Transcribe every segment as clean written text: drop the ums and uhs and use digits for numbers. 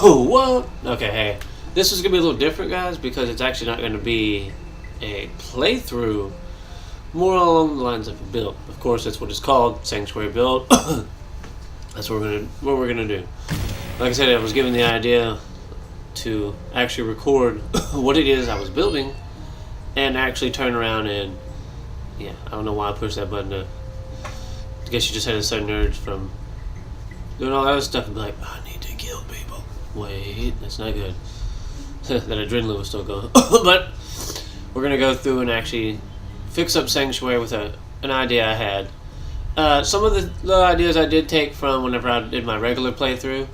Oh, what? Okay, hey. This is going to be a little different, guys, because it's actually not going to be a playthrough. More along the lines of a build. Of course, that's what it's called, Sanctuary Build. That's what we're gonna do. Like I said, I was given the idea to actually record what it is I was building, and actually turn around and, yeah, I don't know why I pushed that button. I guess you just had a sudden urge from doing all that other stuff and be like, I need to kill people. Wait, that's not good. That adrenaline was still going. But we're gonna go through and actually fix up Sanctuary with an idea I had. Some of the ideas I did take from whenever I did my regular playthrough,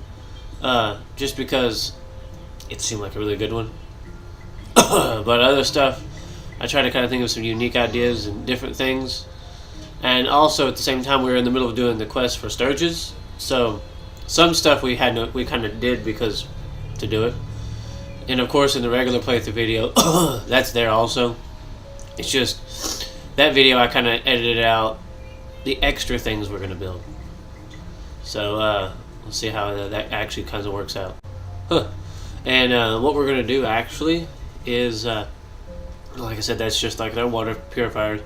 just because it seemed like a really good one. But other stuff, I tried to kind of think of some unique ideas and different things. And also at the same time, we were in the middle of doing the quest for Sturges, so some stuff we kind of did because to do it. And of course, in the regular playthrough video, that's there also. It's just that video I kind of edited out the extra things we're going to build. So we'll see how that actually kind of works out. And what we're going to do actually is, like I said, that's just like their water purifiers.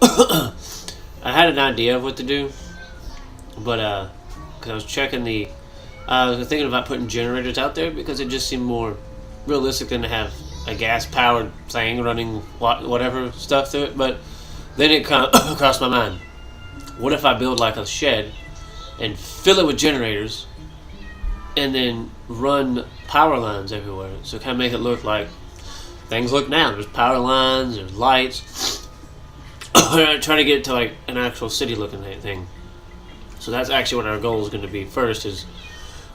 I had an idea of what to do, but because I was checking I was thinking about putting generators out there because it just seemed more realistic than to have a gas-powered thing running whatever stuff through it. But then it kind of crossed my mind. What if I build like a shed and fill it with generators and then run power lines everywhere? So kind of make it look like things look now. There's power lines, there's lights. Trying to get it to like an actual city looking thing. So that's actually what our goal is going to be first, is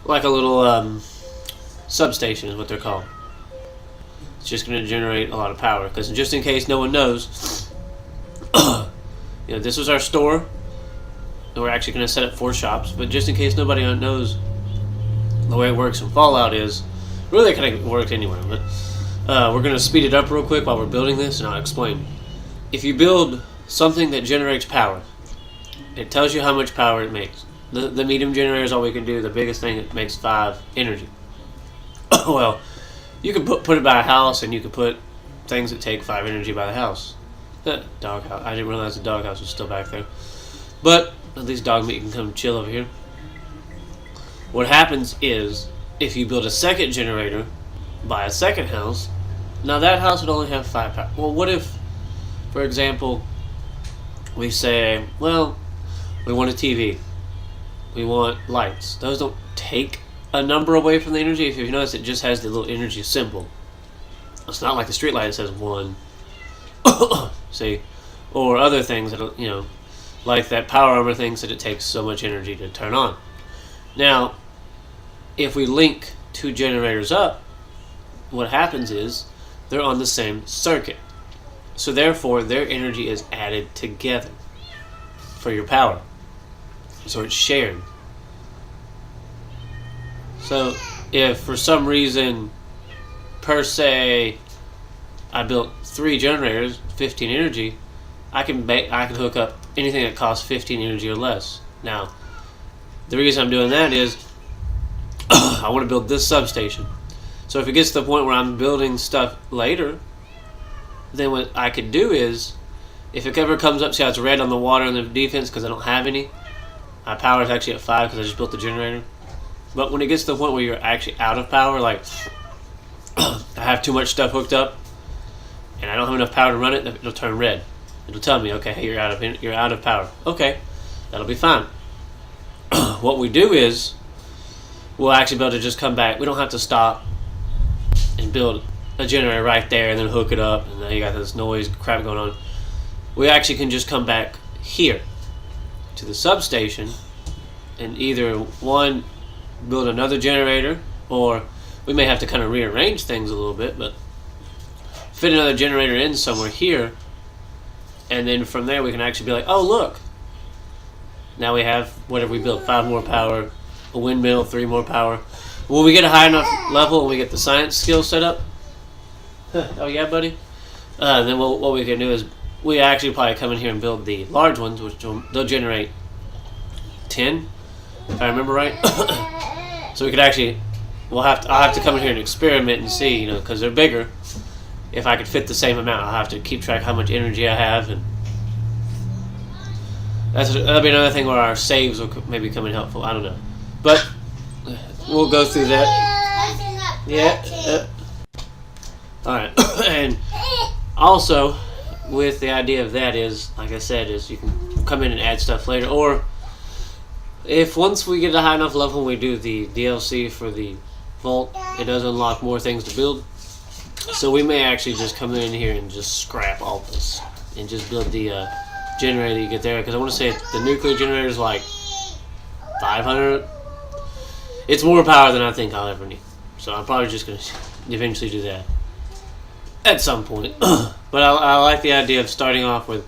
like a little substation is what they're called. It's just going to generate a lot of power, because just in case no one knows, this was our store, and we're actually going to set up 4 shops, but just in case nobody knows, the way it works in Fallout is, really it kind of works anywhere, but we're going to speed it up real quick while we're building this, and I'll explain. If you build something that generates power, it tells you how much power it makes. The medium generator is all we can do. The biggest thing, it makes 5 energy. Well, you can put it by a house, and you can put things that take 5 energy by the house. Doghouse. I didn't realize the doghouse was still back there. But at least dog meat can come chill over here. What happens is, if you build a second generator by a second house, now that house would only have 5 power. Well, what if, for example, we say, well, we want a TV, we want lights. Those don't take a number away from the energy. If you notice, it just has the little energy symbol. It's not like the street light that says 1. See, or other things that like that power armor thing said it takes so much energy to turn on. Now, if we link 2 generators up, what happens is they're on the same circuit. So therefore, their energy is added together for your power. So it's shared. So if for some reason, per se, I built 3 generators, 15 energy, I can hook up anything that costs 15 energy or less. Now, the reason I'm doing that is I want to build this substation. So if it gets to the point where I'm building stuff later, then what I could do is, if it ever comes up, see how it's red on the water and the defense because I don't have any. My power is actually at 5 because I just built the generator. But when it gets to the point where you're actually out of power, like I have too much stuff hooked up and I don't have enough power to run it, it'll turn red. It'll tell me, okay, hey, you're out of power. Okay, that'll be fine. What we do is, we'll actually be able to just come back. We don't have to stop and build a generator right there and then hook it up, and now you got this noise crap going on. We actually can just come back here to the substation and either build another generator, or we may have to kind of rearrange things a little bit, but fit another generator in somewhere here, and then from there we can actually be like, oh look, now we have, whatever we built, 5 more power, a windmill, 3 more power. When we get a high enough level and we get the science skill set up, oh yeah buddy, then what we can do is we actually probably come in here and build the large ones, which they'll generate 10, if I remember right. So we could actually I'll have to come in here and experiment and see, because they're bigger. If I could fit the same amount, I'll have to keep track of how much energy I have, and that'll be another thing where our saves will maybe come in helpful. I don't know, but we'll go through that. Yeah. All right, and also with the idea of that is, like I said, is you can come in and add stuff later, or if once we get a high enough level, we do the DLC for the vault, it does unlock more things to build. So we may actually just come in here and just scrap all this and just build the generator you get there, because I want to say the nuclear generator is like 500. It's more power than I think I'll ever need, so I'm probably just going to eventually do that at some point. But I like the idea of starting off with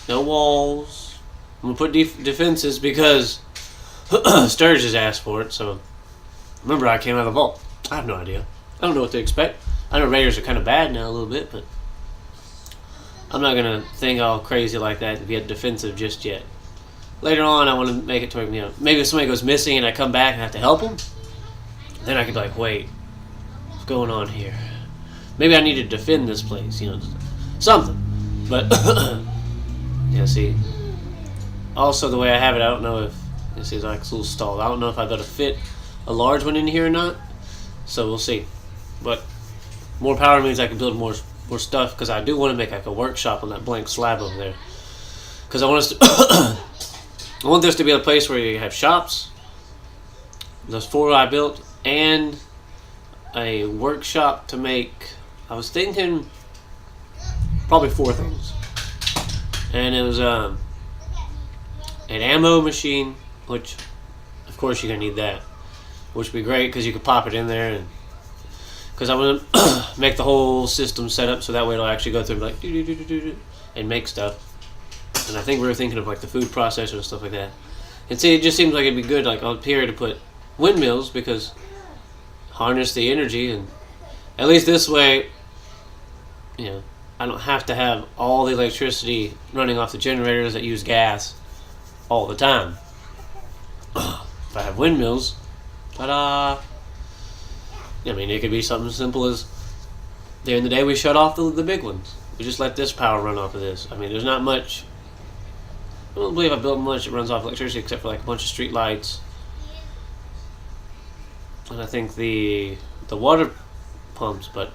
no walls. I'm going to put defenses because Sturge has asked for it. So remember, I came out of the vault. I have no idea. I don't know what to expect. I know Raiders are kind of bad now a little bit, but I'm not going to think all crazy like that and be defensive just yet. Later on, I want to make it to where, maybe if somebody goes missing and I come back and have to help them, then I could be like, wait, what's going on here? Maybe I need to defend this place, something. But, yeah, see. Also, the way I have it, I don't know if, this is like a little stalled. I don't know if I've got to fit a large one in here or not. So we'll see. But more power means I can build more stuff, because I do want to make like a workshop on that blank slab over there. Because I want us to I want this to be a place where you have shops, those 4 I built, and a workshop to make, I was thinking probably 4 things. And it was an ammo machine, which of course you're going to need that, which would be great because you could pop it in there, and because I want to make the whole system set up so that way it'll actually go through and like and make stuff. And I think we were thinking of like the food processor and stuff like that. And see, it just seems like it'd be good like up here to put windmills, because harness the energy, and at least this way, I don't have to have all the electricity running off the generators that use gas all the time. If I have windmills, ta-da! I mean, it could be something simple as during the day we shut off the big ones. We just let this power run off of this. I mean, there's not much. I don't believe I built much that runs off electricity except for like a bunch of street lights. And I think the water pumps, but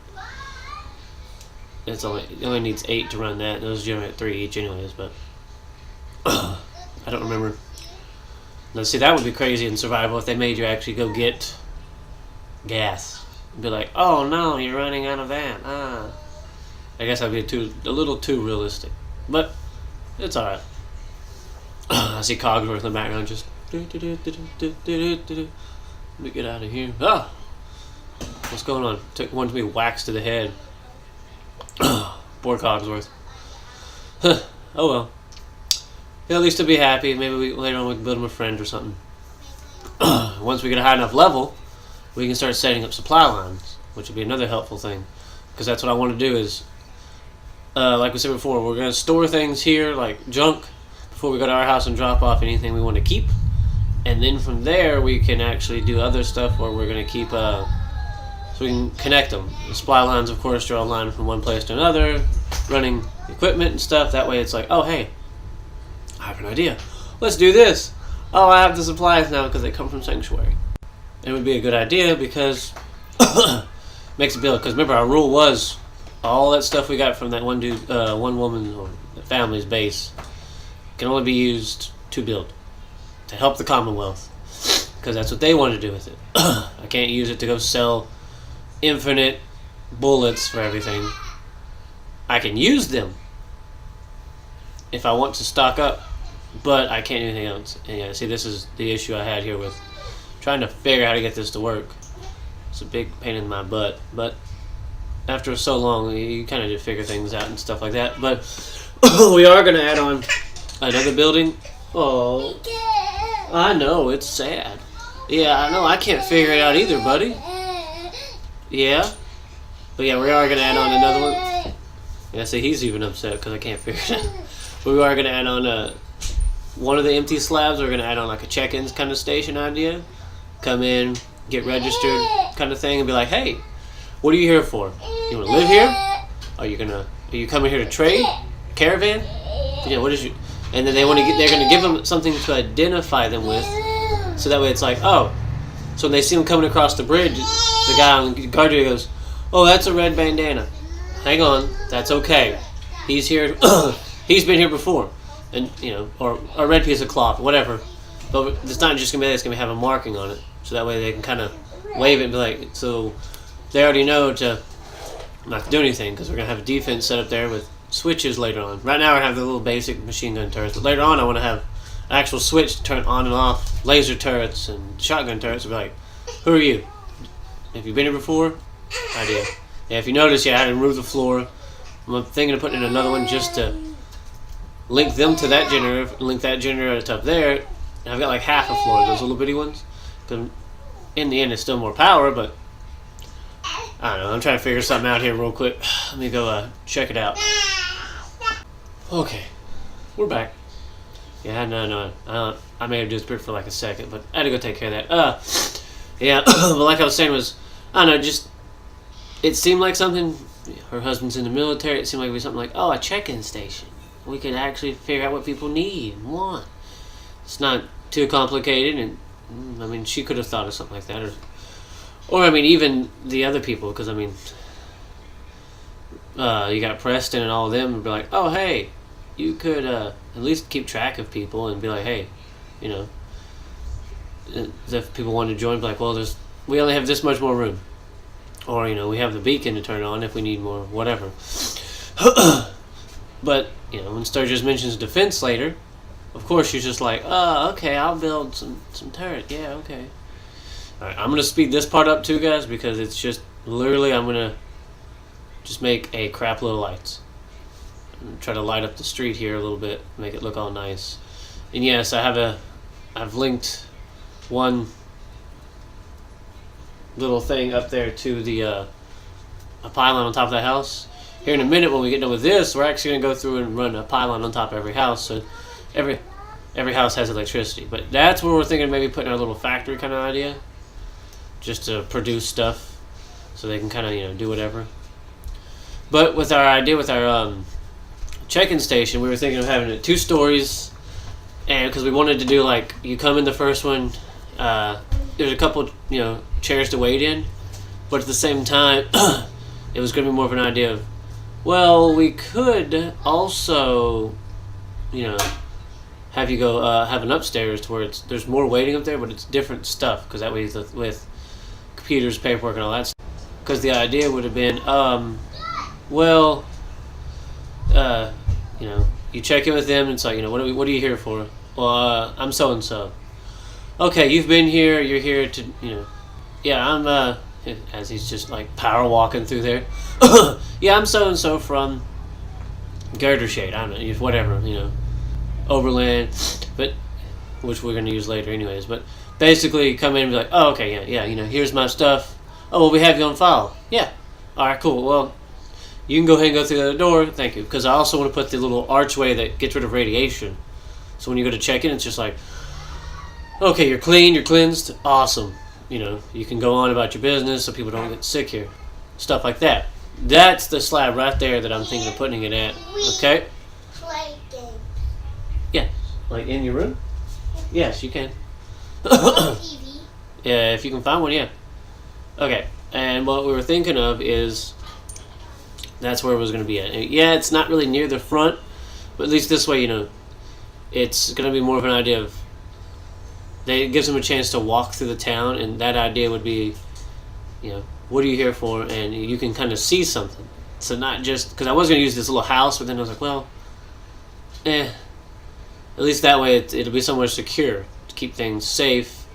it only needs 8 to run that. Those generate 3 each anyways, but I don't remember. Now see, that would be crazy in survival if they made you actually go get gas. Be like, oh no, you're running out of that. I guess I'd be a little too realistic, but it's alright. I see Cogsworth in the background just. Let me get out of here. What's going on? Took one to be waxed to the head. Poor Cogsworth. Oh well. At least to be happy. Maybe later on we can build him a friend or something. Once we get a high enough level, we can start setting up supply lines, which would be another helpful thing, because that's what I want to do is, like we said before, we're going to store things here, like junk, before we go to our house and drop off anything we want to keep, and then from there we can actually do other stuff where we're going to keep, so we can connect them. The supply lines, of course, draw a line from one place to another, running equipment and stuff. That way it's like, oh hey, I have an idea. Let's do this. Oh, I have the supplies now because they come from Sanctuary. It would be a good idea because makes it build. Because remember, our rule was all that stuff we got from that one dude, one woman or the family's base can only be used to build, to help the Commonwealth, because that's what they want to do with it. I can't use it to go sell infinite bullets for everything. I can use them if I want to stock up, but I can't do anything else. And yeah, see, this is the issue I had here with trying to figure out how to get this to work. It's a big pain in my butt, but after so long, you kind of just figure things out and stuff like that. But we are going to add on another building. Oh, I know, it's sad. Yeah, I know, I can't figure it out either, buddy. Yeah, but yeah, we are going to add on another one. Yeah, see, he's even upset because I can't figure it out. But we are going to add on one of the empty slabs. We're going to add on like a check-ins kind of station idea. Come in, get registered kind of thing, and be like, hey, what are you here for? You want to live here? Are you coming here to trade? Caravan? What is you? And then they're going to give them something to identify them with, so that way it's like, oh, so when they see them coming across the bridge, the guy on the guard goes, oh, that's a red bandana. Hang on, that's okay. He's here. He's been here before, and or a red piece of cloth, whatever. But it's not just gonna be that; it's gonna have a marking on it, so that way they can kind of wave it and be like, so they already know to not to do anything, because we're gonna have a defense set up there with switches later on. Right now, I have the little basic machine gun turrets, but later on, I want to have an actual switch to turn on and off laser turrets and shotgun turrets. And be like, who are you? Have you been here before? I did. Yeah, if you notice, I had to remove the floor. I'm thinking of putting in another one just to link them to that generator, link that generator up there. And I've got like half a floor, those little bitty ones. Because in the end, it's still more power, but I don't know. I'm trying to figure something out here real quick. Let me go check it out. Okay, we're back. Yeah, no. I may have disappeared for like a second, but I had to go take care of that. Yeah, but like I was saying I don't know, just, it seemed like something, her husband's in the military, it seemed like it was something like, oh, a check-in station. We could actually figure out what people need and want. It's not too complicated, and, I mean, she could have thought of something like that, or I mean, even the other people, because, I mean, you got Preston and all of them, and be like, oh, hey, you could at least keep track of people and be like, hey, if people want to join, be like, well, we only have this much more room. Or, we have the beacon to turn on if we need more, whatever. But, when Sturgis mentions defense later, of course she's just like, oh, okay, I'll build some turret. Yeah, okay. Alright, I'm going to speed this part up too, guys, because it's just, literally, I'm going to just make a crap load of lights. And try to light up the street here a little bit, make it look all nice. And yes, I've linked one little thing up there to the a pylon on top of that house. Here in a minute, when we get done with this, we're actually going to go through and run a pylon on top of every house, so every house has electricity. But that's where we're thinking of maybe putting our little factory kind of idea, just to produce stuff, so they can kind of do whatever. But with our idea with our check-in station, we were thinking of having it 2 stories, and because we wanted to do like, you come in the first one, there's a couple chairs to wait in, but at the same time, it was going to be more of an idea of, well, we could also, have you go have an upstairs to where there's more waiting up there, but it's different stuff, because that way with computers, paperwork, and all that stuff. Because the idea would have been, well, you check in with them, and it's like, what are you here for? Well, I'm so and so. Okay, you've been here. You're here to, yeah, I'm as he's just like power walking through there. Yeah, I'm so and so from Girder Shade. I don't know, whatever, Overland, but which we're gonna use later, anyways. But basically, come in and be like, oh, okay, yeah, here's my stuff. Oh, well, we have you on file. Yeah. All right, cool. Well, you can go ahead and go through the other door. Thank you, because I also want to put the little archway that gets rid of radiation. So when you go to check in, it's just like, okay, you're clean, you're cleansed, awesome. You can go on about your business so people don't get sick here. Stuff like that. That's the slab right there that I'm thinking of putting it at. Okay? Play games. Yeah. Like in your room? Yes, you can. TV. Yeah, if you can find one, yeah. Okay. And what we were thinking of is, that's where it was going to be at. Yeah, it's not really near the front, but at least this way, it's going to be more of an idea of, it gives them a chance to walk through the town, and that idea would be, what are you here for? And you can kind of see something. So not just, because I was going to use this little house, but then I was like, well, at least that way it'll be somewhere secure to keep things safe.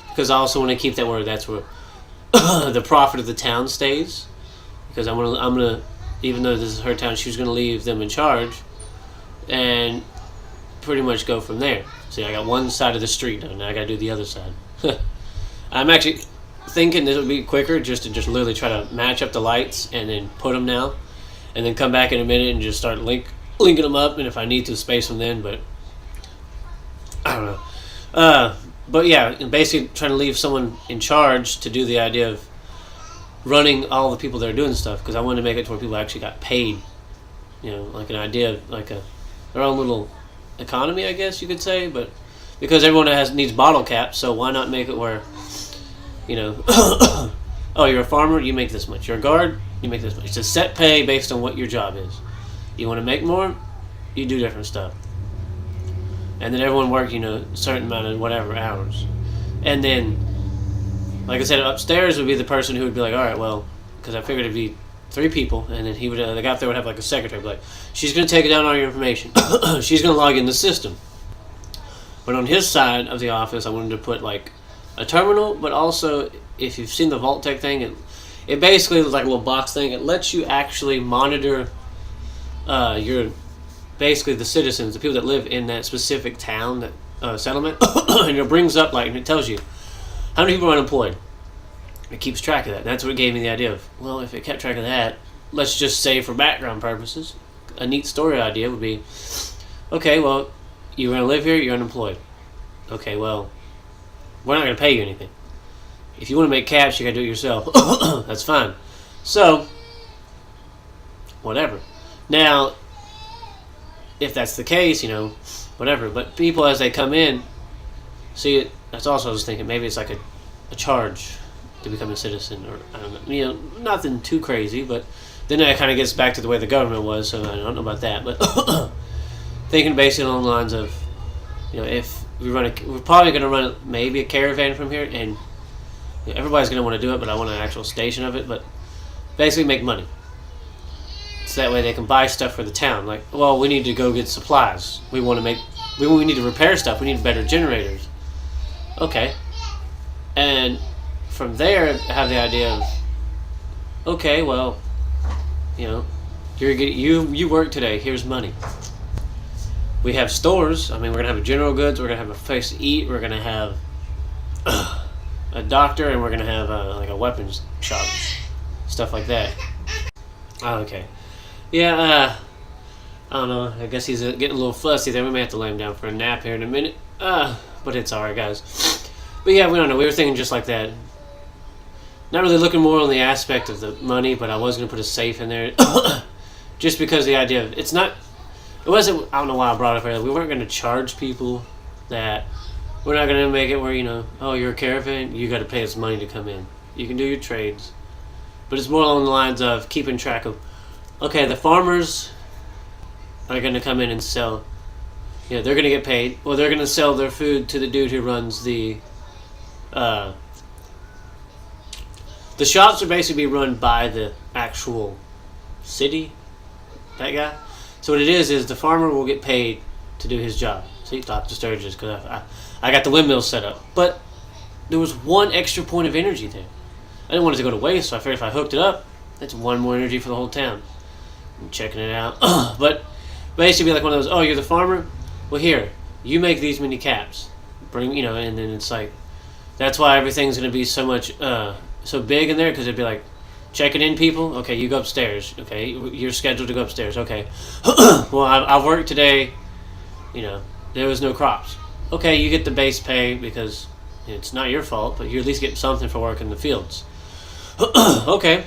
Because I also want to keep that where that's where the prophet of the town stays. Because I'm gonna, even though this is her town, she's gonna leave them in charge, and pretty much go from there. See, I got one side of the street, and now I gotta do the other side. I'm actually thinking this would be quicker just to literally try to match up the lights and then put them now, and then come back in a minute and just start linking them up, and if I need to, space them then, but I don't know. But yeah, basically trying to leave someone in charge to do the idea of running all the people that are doing stuff, because I wanted to make it to where people actually got paid. Like an idea of like their own little economy, I guess you could say. But because everyone needs bottle caps, so why not make it where, oh, you're a farmer, you make this much. You're a guard, you make this much. It's a set pay based on what your job is. You want to make more, you do different stuff. And then everyone worked, a certain amount of whatever hours. And then, like I said, upstairs would be the person who would be like, all right, well, because I figured it'd be 3 people, and then the guy up there would have like a secretary, be like, she's going to take down all your information. She's going to log in the system. But on his side of the office, I wanted to put like a terminal, but also, if you've seen the Vault Tech thing, it basically is like a little box thing. It lets you actually monitor basically the citizens, the people that live in that specific town, that settlement, and it brings up and it tells you how many people are unemployed. It keeps track of that. That's what gave me the idea of, well, if it kept track of that, let's just say for background purposes, a neat story idea would be, okay, well, you're going to live here, you're unemployed. Okay, well, we're not going to pay you anything. If you want to make caps, you got to do it yourself. That's fine. So, whatever. Now, if that's the case, whatever. But people, as they come in, see it. That's also I was thinking, maybe it's like a charge to become a citizen, or I don't know, nothing too crazy. But then that kind of gets back to the way the government was, so I don't know about that. But thinking basically along the lines of, if we're probably going to run maybe a caravan from here, and everybody's going to want to do it, but I want an actual station of it. But basically make money. So that way they can buy stuff for the town. Like, well, we need to go get supplies. We need to repair stuff. We need better generators. Okay. And from there, I have the idea of, okay, well, you work today. Here's money. We have stores. I mean, we're gonna have general goods. We're gonna have a place to eat. We're gonna have a doctor, and we're gonna have like a weapons shop, stuff like that. Okay. Yeah, I don't know. I guess he's getting a little fussy there. We may have to lay him down for a nap here in a minute. But it's alright, guys. But yeah, we don't know. We were thinking just like that. Not really looking more on the aspect of the money, but I was going to put a safe in there. Just because the idea of, I don't know why I brought it up earlier. We weren't going to charge people that, we're not going to make it where, oh, you're a caravan, you got to pay us money to come in. You can do your trades. But it's more along the lines of keeping track of, okay, the farmers are going to come in and sell. They're going to get paid. Well, they're going to sell their food to the dude who runs the shops are basically run by the actual city, that guy. So what it is the farmer will get paid to do his job. See, Dr. Sturgis, because I got the windmill set up. But there was one extra point of energy there. I didn't want it to go to waste, so I figured if I hooked it up, that's one more energy for the whole town. I'm checking it out. But basically like one of those, oh, you're the farmer? Well, here, you make these many caps. Bring, and then it's like, that's why everything's going to be so much, so big in there, because it'd be like, checking in people, okay, you go upstairs, okay, you're scheduled to go upstairs, okay. Well, I've worked today, there was no crops. Okay, you get the base pay because it's not your fault, but you at least get something for work in the fields. Okay.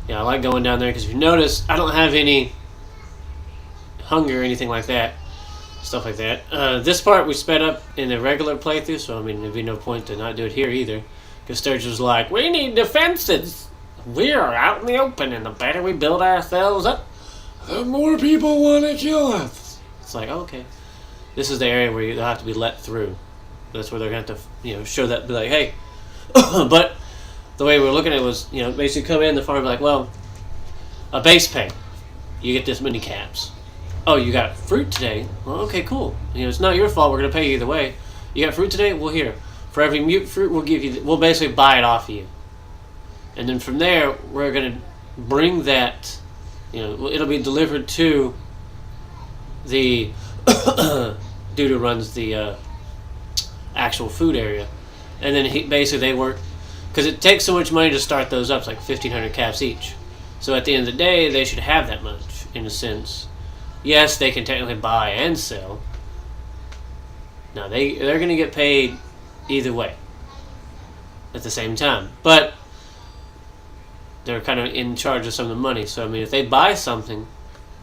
Yeah, I like going down there because if you notice, I don't have any hunger or anything like that. Stuff like that. This part we sped up in the regular playthrough, so I mean, there'd be no point to not do it here either. Because Sturgis was like, we need defenses. We are out in the open, and the better we build ourselves up, the more people want to kill us. It's like, okay. This is the area where you'll have to be let through. That's where they're going to have to, show that, be like, hey. But the way we're looking at it was, basically come in, the farmer be like, well, a base pay. You get this many caps. Oh, you got fruit today? Well, okay, cool. It's not your fault. We're going to pay you either way. You got fruit today? Well, here. For every mute fruit, we'll basically buy it off of you. And then from there, we're going to bring that, it'll be delivered to the dude who runs the actual food area. And then they work, because it takes so much money to start those up, it's like 1,500 caps each. So at the end of the day, they should have that much, in a sense. Yes, they can technically buy and sell. Now they're going to get paid either way at the same time, but they're kind of in charge of some of the money. So I mean, if they buy something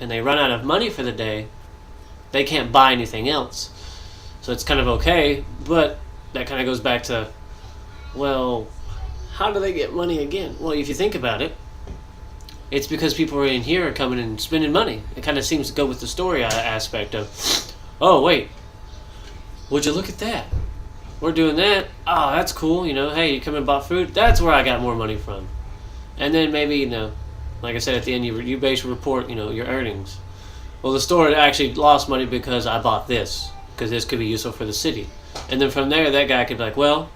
and they run out of money for the day, they can't buy anything else. So it's kind of okay, but that kind of goes back to, well, how do they get money again? Well, if you think about it, it's because people in here are coming and spending money. It kind of seems to go with the story aspect of, oh, wait, would you look at that? We're doing that. Oh, that's cool. You know, hey, you come and bought food. That's where I got more money from. And then maybe, you know, like I said at the end, you base your report, you know, your earnings. Well, the store actually lost money because I bought this, because this could be useful for the city. And then from there, that guy could be like, well,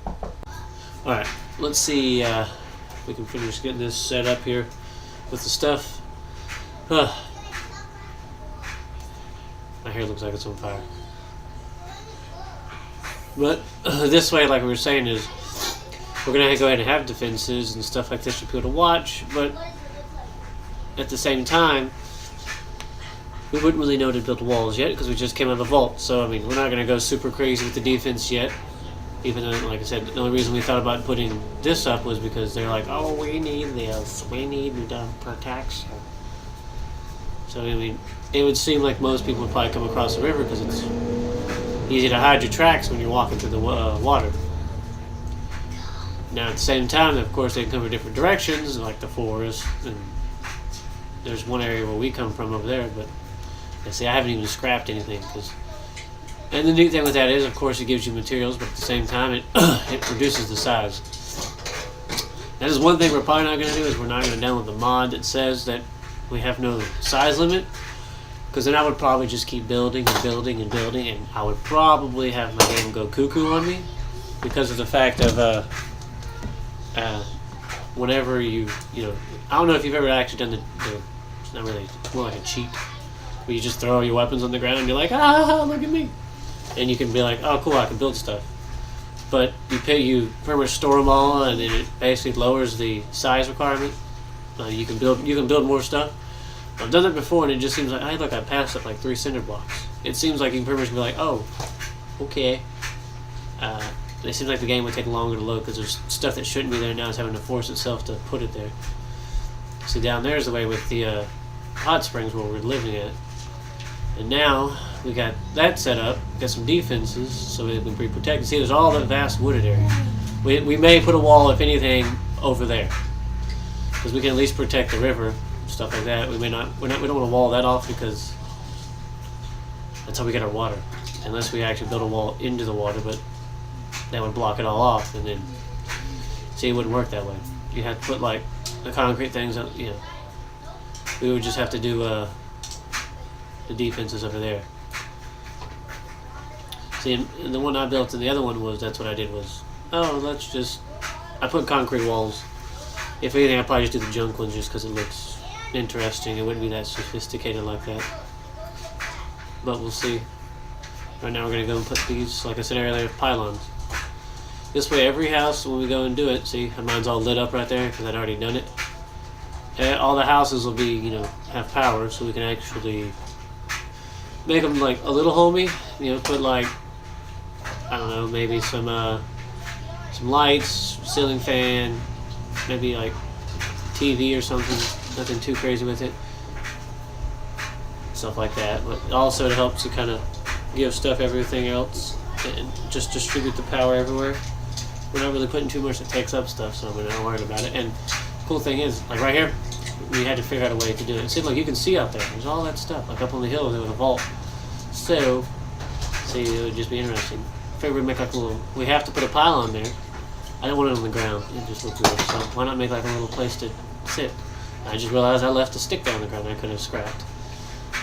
all right, let's see if we can finish getting this set up here with the stuff. My hair looks like it's on fire. But this way, like we were saying, is we're going to go ahead and have defenses and stuff like this for people to watch, but at the same time, we wouldn't really know to build walls yet because we just came out of the vault. So, I mean, we're not going to go super crazy with the defense yet. Even though, like I said, the only reason we thought about putting this up was because they're like, oh, we need this. We need protection. So, I mean, it would seem like most people would probably come across the river because it's easy to hide your tracks when you're walking through the water. Now, at the same time, of course, they can come from different directions, like the forest. And there's one area where we come from over there, but see, I haven't even scrapped anything. And the neat thing with that is, of course, it gives you materials, but at the same time, it reduces the size. That is one thing we're probably not going to do, is we're not going to download the mod that says that we have no size limit, because then I would probably just keep building and building and building, and I would probably have my game go cuckoo on me, because of the fact of whenever you know, I don't know if you've ever actually done it's not really, it's more like a cheat, where you just throw your weapons on the ground and you're like, ah, look at me. And you can be like, oh, cool, I can build stuff. But you pretty much store them all, and then it basically lowers the size requirement. You can build more stuff. I've done that before, and it just seems like, hey, look, I passed up like 3 cinder blocks. It seems like you can pretty much be like, oh, okay. It seems like the game would take longer to load because there's stuff that shouldn't be there now. It's having to force itself to put it there. See, down there is the way with the hot springs where we're living at. And now we got that set up, got some defenses so we can be protected. See, there's all that vast wooded area. We may put a wall, if anything, over there, because we can at least protect the river, stuff like that. We don't want to wall that off because that's how we get our water. Unless we actually build a wall into the water, but that would block it all off, and then see, it wouldn't work that way. You have to put like the concrete things up, you know. We would just have to do the defenses over there. See, and the one I built and the other one was, that's what I did was, I put concrete walls. If anything, I'd probably just do the junk ones just because it looks interesting. It wouldn't be that sophisticated like that. But we'll see. Right now we're going to go and put these, like I said earlier, pylons. This way every house, when we go and do it, see, mine's all lit up right there because I'd already done it. All the houses will be, you know, have power, so we can actually make them like a little homey, you know, put like, I don't know, maybe some lights, ceiling fan, maybe like TV or something, nothing too crazy with it, stuff like that. But also it helps to kind of give stuff everything else and just distribute the power everywhere. We're not really putting too much that takes up stuff, so we're not worried about it. And the cool thing is, like right here, we had to figure out a way to do it. See, like you can see out there, there's all that stuff, like up on the hill there with a vault. So, see, it would just be interesting. Figure we'd make like a little, we have to put a pylon there. I don't want it on the ground, it just looks weird. So why not make like a little place to sit? I just realized I left a stick there on the ground I could have scrapped.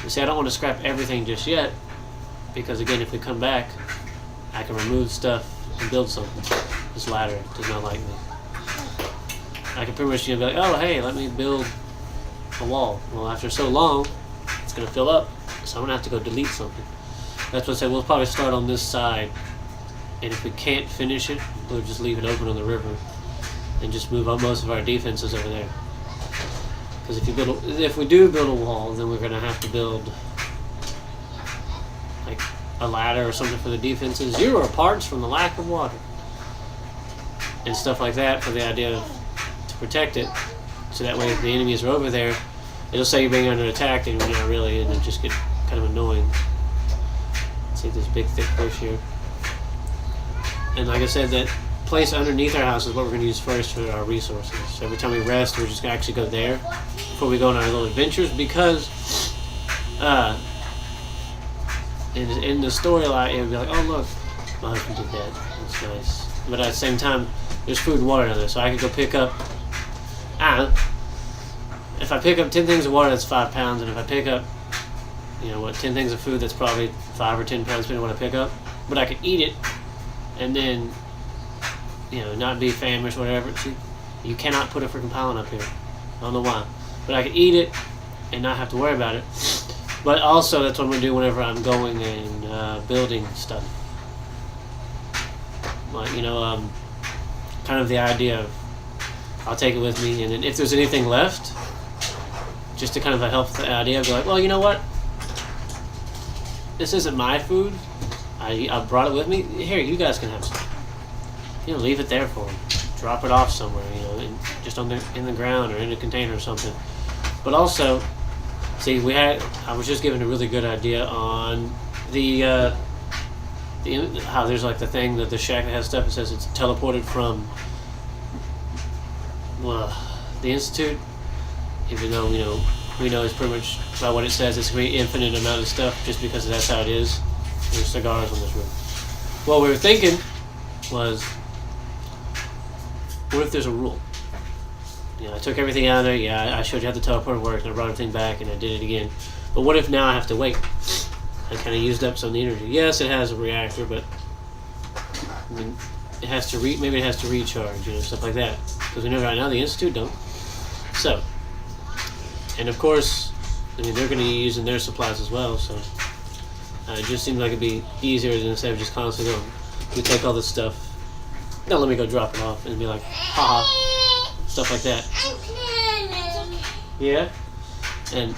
You see, I don't want to scrap everything just yet, because again, if we come back, I can remove stuff and build something. This ladder does not like me. I can pretty much, you know, be like, oh, hey, let me build a wall. Well, after so long, it's going to fill up, so I'm going to have to go delete something. That's what I said, we'll probably start on this side, and if we can't finish it, we'll just leave it open on the river and just move up most of our defenses over there. Because if we do build a wall, then we're going to have to build like a ladder or something for the defenses. 0 parts from the lack of water. And stuff like that for the idea of to protect it. So that way if the enemies are over there, it'll say you're being under attack and you're not really, and it just get kind of annoying. See this big thick bush here. And like I said, that place underneath our house is what we're going to use first for our resources. So every time we rest, we're just going to actually go there before we go on our little adventures, because in the storyline, it would be like, oh look, my husband did that. That's nice. But at the same time, there's food and water down there, so I could go pick up, if I pick up 10 things of water, that's 5 pounds, and if I pick up, 10 things of food, that's probably 5 or 10 pounds, depending on what I pick up. But I could eat it, and then, not be famished or whatever. See, you cannot put a freaking pylon up here. I don't know why. But I could eat it and not have to worry about it. But also, that's what I'm going to do whenever I'm going and building stuff. Like, kind of the idea of, I'll take it with me, and then if there's anything left, just to kind of help the idea, I'll be like, well, you know what? This isn't my food. I brought it with me. Here, you guys can have some. Leave it there for them. Drop it off somewhere, just in the ground or in a container or something. But also, see, I was just given a really good idea on the how there's like the thing that the shack that has stuff. It says it's teleported from the Institute, even though we know it's pretty much by what it says, it's going to be infinite amount of stuff just because that's how it is. There's cigars on this room. What we were thinking was, what if there's a rule? I took everything out of there. Yeah, I showed you how the teleporter worked, and I brought everything back, and I did it again. But what if now I have to wait? I kind of used up some of the energy. Yes, it has a reactor, but it has to maybe it has to recharge, stuff like that. Because we know right now the Institute don't. So, and of course, they're going to be using their supplies as well. So, it just seems like it'd be easier than instead of just constantly going, we take all this stuff. Now let me go drop it off and be like, haha, stuff like that. Yeah, and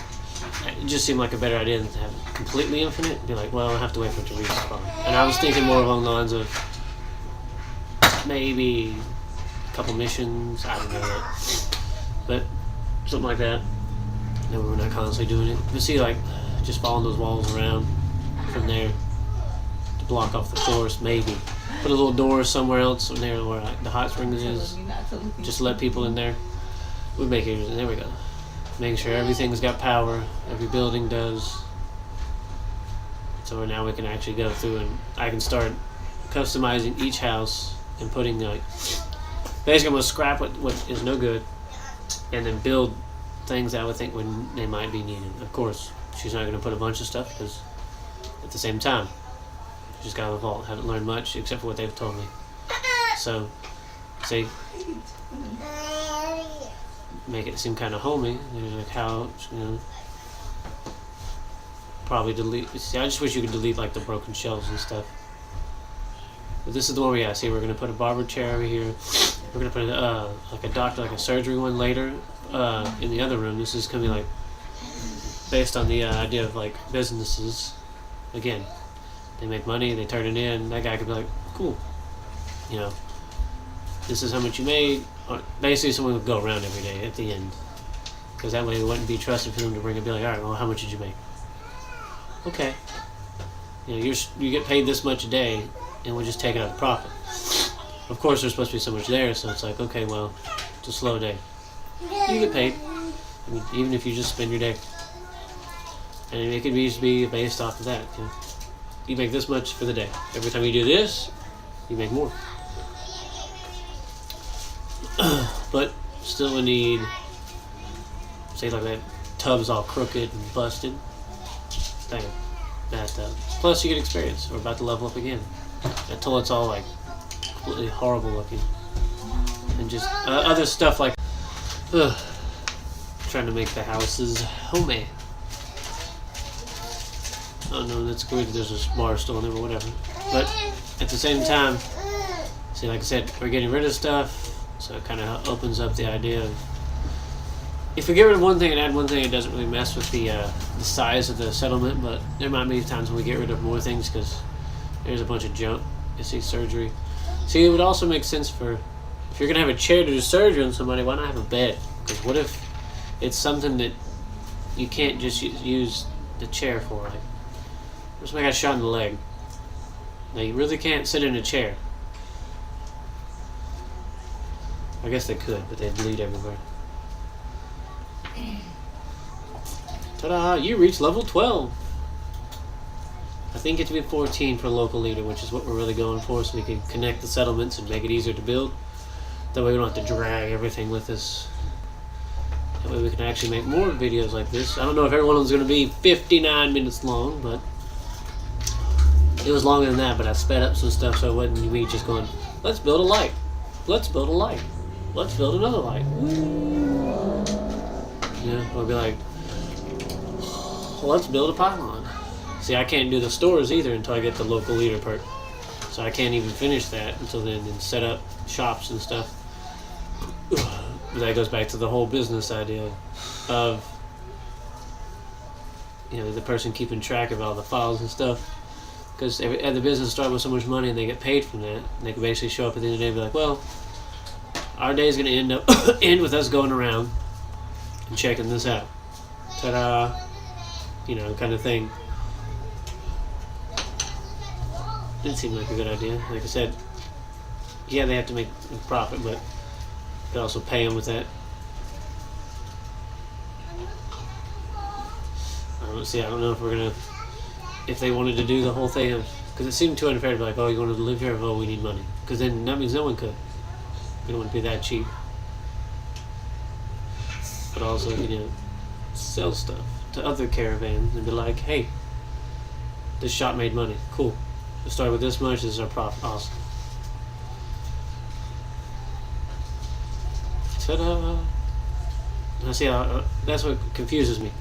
it just seemed like a better idea than to have it completely infinite. Be like, well, I have to wait for it to respawn. And I was thinking more along the lines of maybe a couple missions. I don't know, but something like that. No, we're not constantly doing it. But see, like, just following those walls around from there to block off the forest, maybe. Put a little door somewhere else in there where the hot springs is. Just let people in there. We make it. There we go. Making sure everything's got power. Every building does. So now we can actually go through and I can start customizing each house and putting basically I'm gonna scrap what is no good and then build things that I would think they might be needed. Of course, she's not gonna put a bunch of stuff because at the same time, just got out of the vault. Haven't learned much except for what they've told me. So, see, make it seem kind of homey. There's a couch, Probably delete. See, I just wish you could delete like the broken shelves and stuff. But this is the one we got. See, we're gonna put a barber chair over here. We're gonna put like a doctor, like a surgery one later in the other room. This is gonna be like based on the idea of like businesses. Again, they make money, they turn it in. That guy could be like, cool. This is how much you made. Or basically, someone would go around every day at the end, because that way it wouldn't be trusted for them to bring a bill. Like, all right, well, how much did you make? Okay. You get paid this much a day, and we'll just take it out of the profit. Of course, there's supposed to be so much there, so it's like, okay, well, it's a slow day. You get paid. I mean, even if you just spend your day. And it could be based off of that. You make this much for the day. Every time you do this, you make more. But still we need, say like that tub's all crooked and busted. Dang, bathtub. Plus you get experience. We're about to level up again. Until it's all like completely horrible looking. And just other stuff like trying to make the houses homey. Oh no, that's good that there's a bar still in there or whatever. But at the same time, see, like I said, we're getting rid of stuff, so it kind of opens up the idea of if we get rid of one thing and add one thing, it doesn't really mess with the size of the settlement. But there might be times when we get rid of more things because there's a bunch of junk. You see surgery. See, it would also make sense for if you're gonna have a chair to do surgery on somebody. Why not have a bed? Because what if it's something that you can't just use the chair for? Like, what if somebody got shot in the leg? Now you really can't sit in a chair. I guess they could, but they'd bleed everywhere. Ta-da! You reached level 12. I think it to be 14 for local leader, which is what we're really going for, so we can connect the settlements and make it easier to build. That way we don't have to drag everything with us. That way we can actually make more videos like this. I don't know if every one of them's going to be 59 minutes long, but it was longer than that, but I sped up some stuff so it wasn't me just going, let's build a light. Let's build a light. Let's build another light. Yeah, I'll be like, let's build a pylon. See, I can't do the stores either until I get the local leader perk. So I can't even finish that until then and set up shops and stuff. But that goes back to the whole business idea of, the person keeping track of all the files and stuff. Because the business starts with so much money and they get paid from that. And they can basically show up at the end of the day and be like, well, our day is going to end with us going around and checking this out. Ta-da! Kind of thing. Didn't seem like a good idea. Like I said, yeah, they have to make a profit, but they also pay them with that. I don't know if we're gonna, if they wanted to do the whole thing of, because it seemed too unfair to be like, oh, you wanted to live here? Oh, we need money. Because then that means no one could. We don't want to be that cheap. But also, sell stuff to other caravans and be like, hey, this shop made money. Cool. We started with this much. This is our profit. Awesome. Ta-da! Now see, that's what confuses me.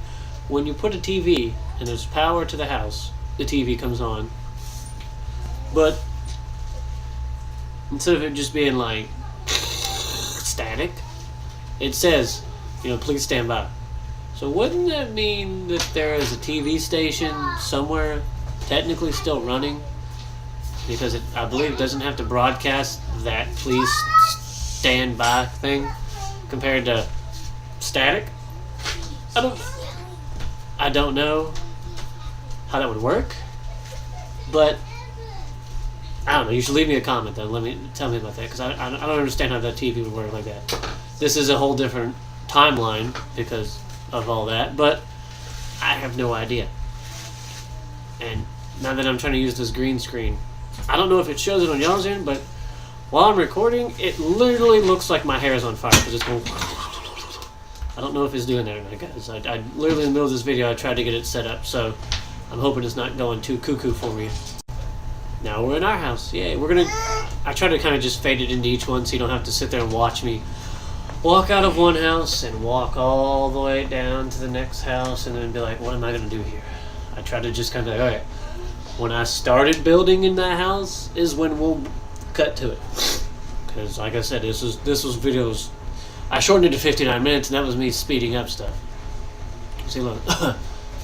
When you put a TV and there's power to the house, the TV comes on. But instead of it just being like static, it says, please stand by. So wouldn't that mean that there is a TV station somewhere technically still running? Because I believe it doesn't have to broadcast that please stand by thing compared to static. I don't know how that would work, but I don't know. You should leave me a comment then. Tell me about that, because I don't understand how that TV would work like that. This is a whole different timeline because of all that, but I have no idea. And now that I'm trying to use this green screen, I don't know if it shows it on y'all's end, but while I'm recording, it literally looks like my hair is on fire because it's going. I don't know if it's doing that or not, guys. I literally in the middle of this video, I tried to get it set up, so I'm hoping it's not going too cuckoo for me. Now we're in our house. Yay, I try to kind of just fade it into each one so you don't have to sit there and watch me walk out of one house and walk all the way down to the next house and then be like, what am I going to do here? I try to just kind of be like, okay, when I started building in that house is when we'll cut to it. Because like I said, this was videos. I shortened it to 59 minutes and that was me speeding up stuff. See, look,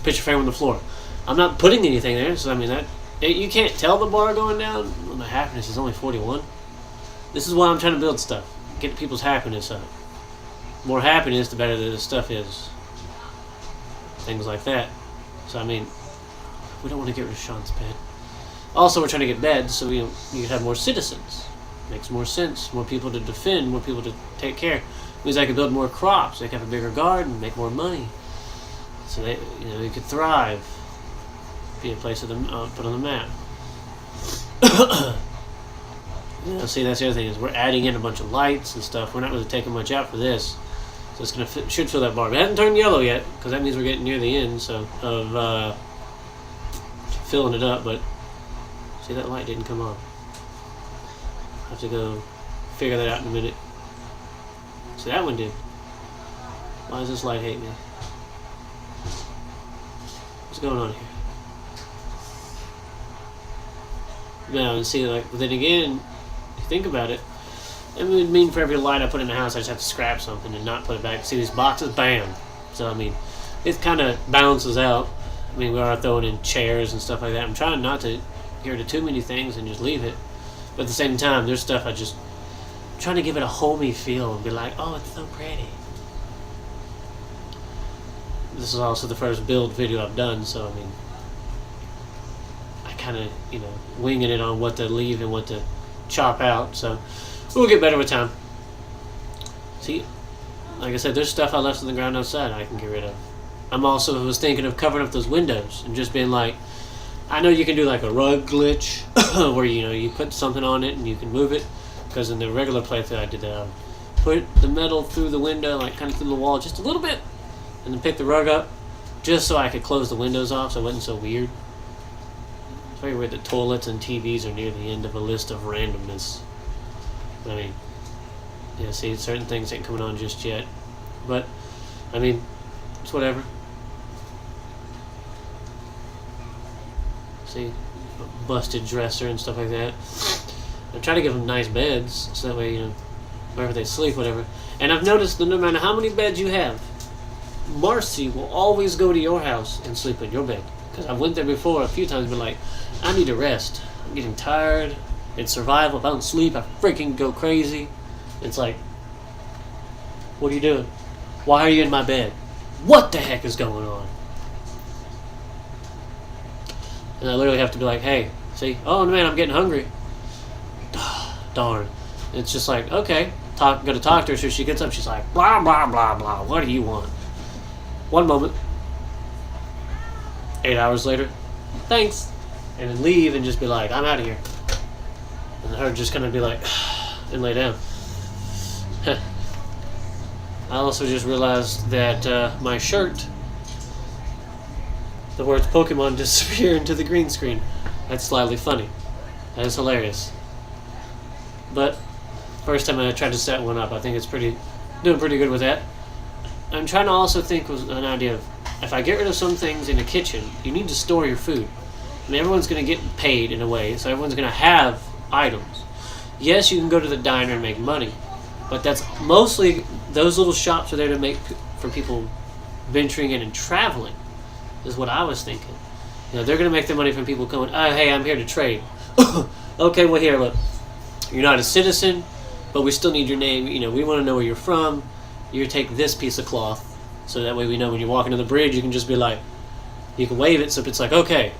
picture frame on the floor. I'm not putting anything there, so I mean you can't tell the bar going down. Well, my happiness is only 41. This is why I'm trying to build stuff. Get people's happiness up. More happiness, the better the stuff is. Things like that. So I mean, we don't want to get rid of Sean's bed. Also, we're trying to get beds so you can have more citizens. Makes more sense. More people to defend, more people to take care. Means I can build more crops. They can have a bigger garden, make more money. So they could thrive. Be a place put on the map. See, that's the other thing is we're adding in a bunch of lights and stuff. We're not really taking much out for this, so it's should fill that bar. But it hasn't turned yellow yet because that means we're getting near the end. Of filling it up. But see, that light didn't come on. I have to go figure that out in a minute. See, that one did. Why does this light hate me? What's going on here? Now, and see, like, but then again, if you think about it, it would mean for every light I put in the house, I just have to scrap something and not put it back. See these boxes? Bam. So, I mean, it kind of balances out. I mean, we are throwing in chairs and stuff like that. I'm trying not to get rid of too many things and just leave it. But at the same time, there's stuff I'm trying to give it a homey feel and be like, oh, it's so pretty. This is also the first build video I've done, so, I mean, I kind of, winging it on what to leave and what to chop out. So, we'll get better with time. See, like I said, there's stuff I left on the ground outside I can get rid of. I'm also was thinking of covering up those windows and just being like, I know you can do like a rug glitch where you put something on it and you can move it, because in the regular playthrough I did that. Put the metal through the window, like kind of through the wall just a little bit, and then pick the rug up just so I could close the windows off so it wasn't so weird. It's very weird that toilets and TVs are near the end of a list of randomness. I mean, yeah, see, certain things ain't coming on just yet, but I mean, it's whatever. See, busted dresser and stuff like that. I try to give them nice beds so that way, wherever they sleep, whatever. And I've noticed that no matter how many beds you have, Marcy will always go to your house and sleep in your bed. Because I went there before a few times and been like, I need to rest. I'm getting tired. It's survival. If I don't sleep, I freaking go crazy. It's like, what are you doing? Why are you in my bed? What the heck is going on? And I literally have to be like, hey, see, oh man, I'm getting hungry. Darn. It's just like, okay, go to talk to her. So she gets up, she's like, blah, blah, blah, blah. What do you want? One moment. 8 hours later, thanks. And then leave and just be like, I'm out of here. And her just kind of be like, and lay down. I also just realized that my shirt, the words Pokemon disappear into the green screen. That's slightly funny. That is hilarious. But first time I tried to set one up, I think it's doing pretty good with that. I'm trying to also think of an idea of, if I get rid of some things in the kitchen, you need to store your food. I mean, everyone's going to get paid in a way, so everyone's going to have items. Yes, you can go to the diner and make money, but that's mostly, those little shops are there to make for people venturing in and traveling, is what I was thinking. They're going to make their money from people coming, oh, hey, I'm here to trade. Okay, well, here, look. You're not a citizen, but we still need your name. We want to know where you're from. You take this piece of cloth, so that way we know when you're walking to the bridge, you can just be like, you can wave it, so it's like, okay,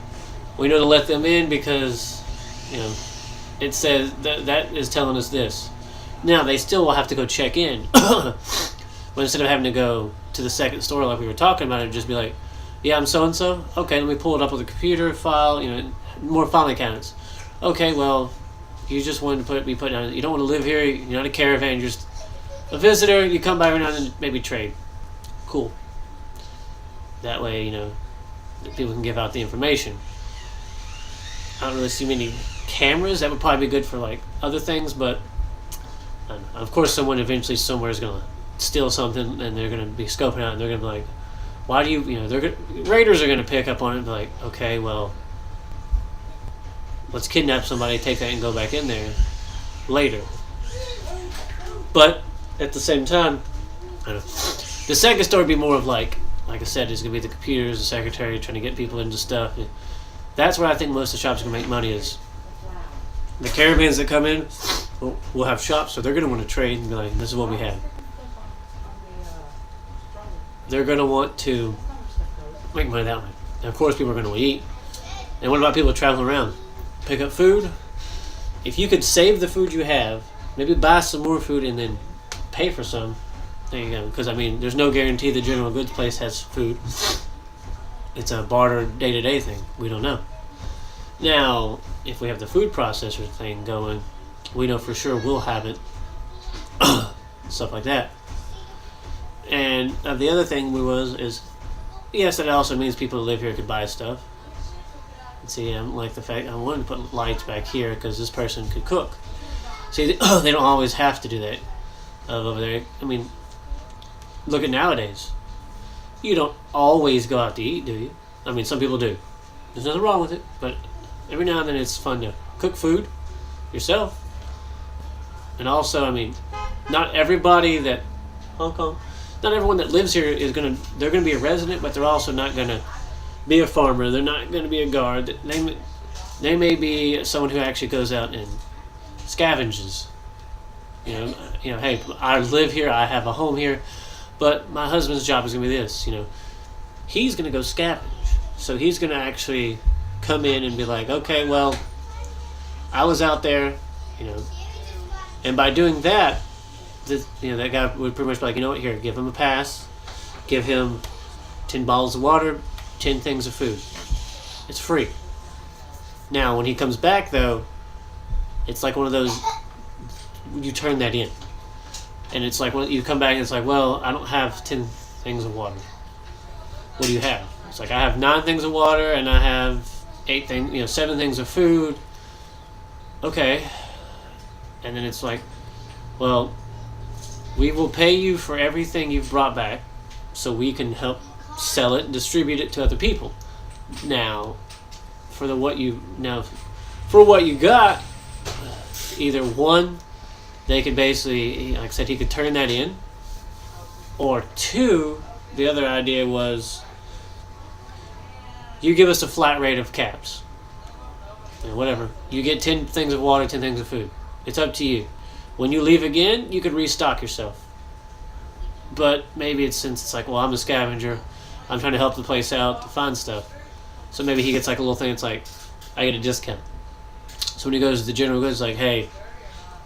we know to let them in because, it says that is telling us this. Now, they still will have to go check in. But instead of having to go to the second store like we were talking about, it'd just be like, yeah, I'm so-and-so. Okay, let me pull it up with a computer file, more filing cabinets. Okay, well, you just wanted to be put down. You don't want to live here. You're not a caravan. You're just a visitor. You come by every now and then, maybe trade. Cool. That way, people can give out the information. I don't really see many cameras. That would probably be good for like other things, but I don't know. Of course, someone eventually somewhere is gonna steal something, and they're gonna be scoping out, and they're gonna be like, "Why do you?" Raiders are gonna pick up on it and be like, "Okay, well, let's kidnap somebody, take that, and go back in there later." But at the same time, I don't know. The second story would be more of like I said, is gonna be the computers, the secretary trying to get people into stuff. That's where I think most of the shops are gonna make money is. The caravans that come in will have shops, so they're going to want to trade and be like, this is what we have. They're going to want to make money that way. And of course, people are going to eat. And what about people traveling around? Pick up food? If you could save the food you have, maybe buy some more food and then pay for some, there you go. Because, there's no guarantee the general goods place has food. It's a barter day-to-day thing. We don't know. Now, if we have the food processor thing going, we know for sure we'll have it. Stuff like that. And the other thing is, yes, that also means people who live here could buy stuff. See, I like the fact I wanted to put lights back here because this person could cook. See, they don't always have to do that over there. Look at nowadays. You don't always go out to eat, do you? Some people do. There's nothing wrong with it, but every now and then it's fun to cook food yourself. And also, I mean, not everybody that Hong Kong, not everyone that lives here is they're gonna be a resident, but they're also not gonna be a farmer. They're not gonna be a guard. They may be someone who actually goes out and scavenges. Hey, I live here, I have a home here, but my husband's job is gonna be this. He's gonna go scavenge, so he's gonna actually come in and be like, okay, well, I was out there, and by doing that, that guy would pretty much be like, you know what, here, give him a pass, give him 10 bottles of water, 10 things of food. It's free. Now, when he comes back, though, it's like one of those, you turn that in. And it's like, when you come back and it's like, well, I don't have 10 things of water. What do you have? It's like, I have 9 things of water and I have 7 things of food. Okay. And then it's like, well, we will pay you for everything you've brought back so we can help sell it and distribute it to other people. Now, for what you got, either one, they could basically, like I said, he could turn that in, or two, the other idea was, you give us a flat rate of caps. Whatever. You get 10 things of water, 10 things of food. It's up to you. When you leave again, you could restock yourself. But maybe since it's like, well, I'm a scavenger, I'm trying to help the place out to find stuff. So maybe he gets like a little thing, it's like, I get a discount. So when he goes to the general goods, like, hey,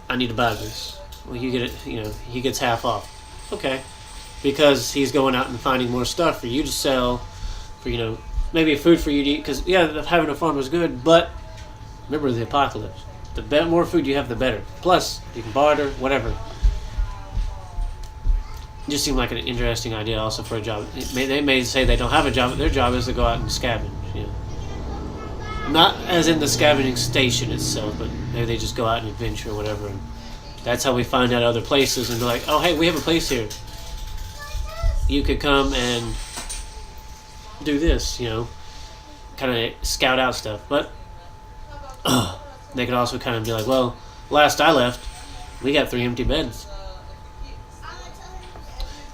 I need to buy this. Well, you get it, he gets half off. Okay. Because he's going out and finding more stuff for you to sell, for, maybe food for you to eat. Because, yeah, having a farm is good, but remember the apocalypse. The more food you have, the better. Plus, you can barter, whatever. It just seemed like an interesting idea also for a job. They may say they don't have a job, but their job is to go out and scavenge. Not as in the scavenging station itself, but maybe they just go out and adventure or whatever. And that's how we find out other places and be like, oh, hey, we have a place here. You could come and do this, kind of scout out stuff. But they could also kind of be like, well, last I left, we got 3 empty beds.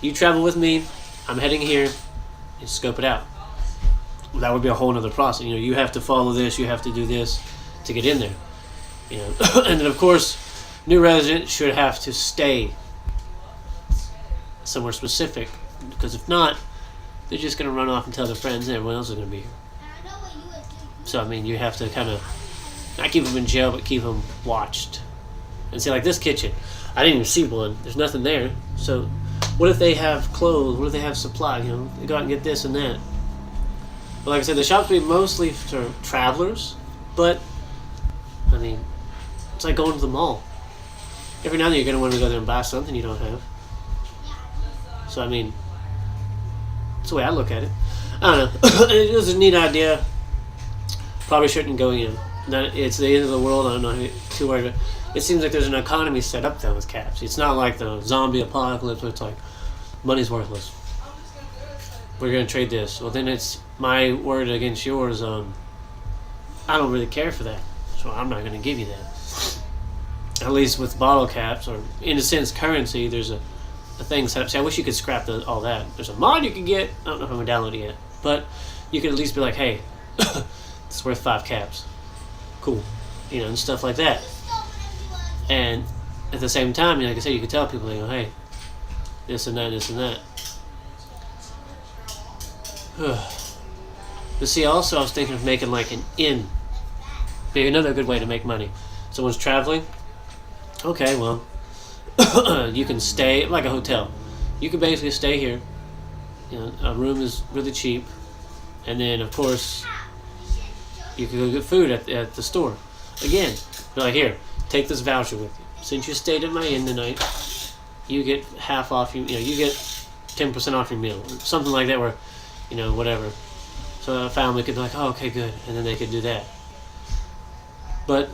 You travel with me, I'm heading here, and scope it out. That would be a whole other process. You have to follow this, you have to do this to get in there. And then of course, new residents should have to stay somewhere specific, because if not, they're just going to run off and tell their friends and everyone else is going to be here. So, you have to kind of, not keep them in jail, but keep them watched. And say, like this kitchen, I didn't even see one. There's nothing there. So, what if they have clothes? What if they have supply? They go out and get this and that. But like I said, the shops will be mostly for travelers, but, it's like going to the mall. Every now and then you're going to want to go there and buy something you don't have. So, that's the way I look at it. I don't know. It was a neat idea. Probably shouldn't go, it's the end of the world. I don't know too worried about it. It seems like there's an economy set up though with caps. It's not like the zombie apocalypse where it's like, money's worthless. We're going to trade this. Well, then it's my word against yours. I don't really care for that, so I'm not going to give you that. At least with bottle caps, or in a sense currency, there's a thing set up. See, I wish you could scrap all that. There's a mod you could get. I don't know if I'm going to download it yet, but you could at least be like, hey, it's worth 5 caps. Cool. And stuff like that. And at the same time, like I said, you could tell people, hey, this and that, this and that. But see, also I was thinking of making like an inn. Maybe another good way to make money. Someone's traveling. Okay, well, you can stay like a hotel. You can basically stay here. A room is really cheap, and then of course you can go get food at the store. Again, be like, here, take this voucher with you. Since you stayed at my inn tonight, you get half off. You get 10% off your meal, or something like that. Where, whatever. So a family could be like, oh, okay, good, and then they could do that. But